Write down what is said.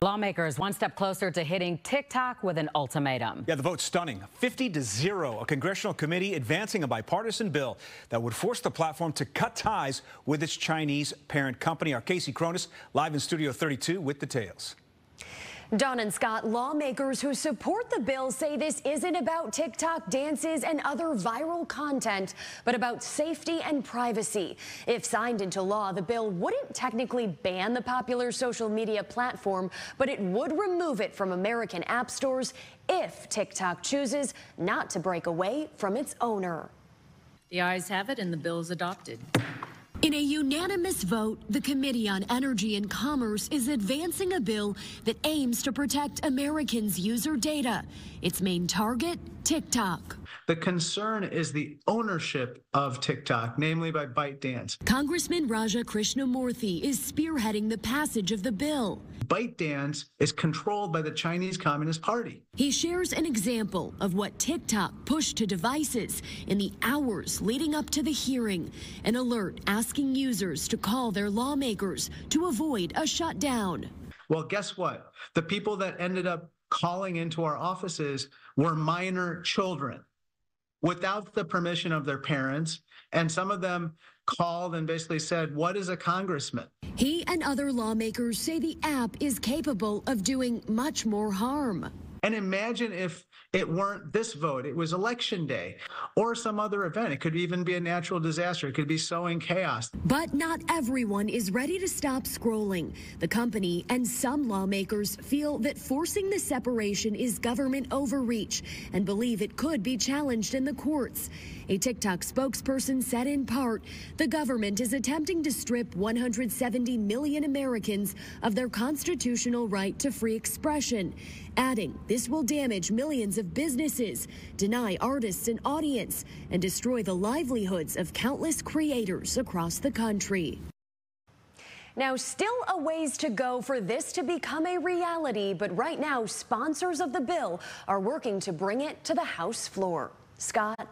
Lawmakers one step closer to hitting TikTok with an ultimatum. Yeah, the vote's stunning. 50-0. A congressional committee advancing a bipartisan bill that would force the platform to cut ties with its Chinese parent company. Our Casey Cronus live in Studio 32 with details. Don and Scott, lawmakers who support the bill say this isn't about TikTok dances and other viral content, but about safety and privacy. If signed into law, the bill wouldn't technically ban the popular social media platform, but it would remove it from American app stores if TikTok chooses not to break away from its owner. The ayes have it and the bill is adopted. In a unanimous vote, the Committee on Energy and Commerce is advancing a bill that aims to protect Americans' user data. Its main target, TikTok. The concern is the ownership of TikTok, namely by ByteDance. Congressman Raja Krishnamurthy is spearheading the passage of the bill. ByteDance is controlled by the Chinese Communist Party. He shares an example of what TikTok pushed to devices in the hours leading up to the hearing, an alert asking users to call their lawmakers to avoid a shutdown. Well, guess what? The people that ended up calling into our offices were minor children without the permission of their parents, and some of them called and basically said, "What is a congressman?" He and other lawmakers say the app is capable of doing much more harm. And imagine if it weren't this vote, it was election day or some other event. It could even be a natural disaster. It could be sowing chaos. But not everyone is ready to stop scrolling. The company and some lawmakers feel that forcing the separation is government overreach and believe it could be challenged in the courts. A TikTok spokesperson said in part, the government is attempting to strip 170 million Americans of their constitutional right to free expression, adding this will damage millions of businesses, deny artists an audience, and destroy the livelihoods of countless creators across the country. Now, still a ways to go for this to become a reality, but right now, sponsors of the bill are working to bring it to the House floor. Scott?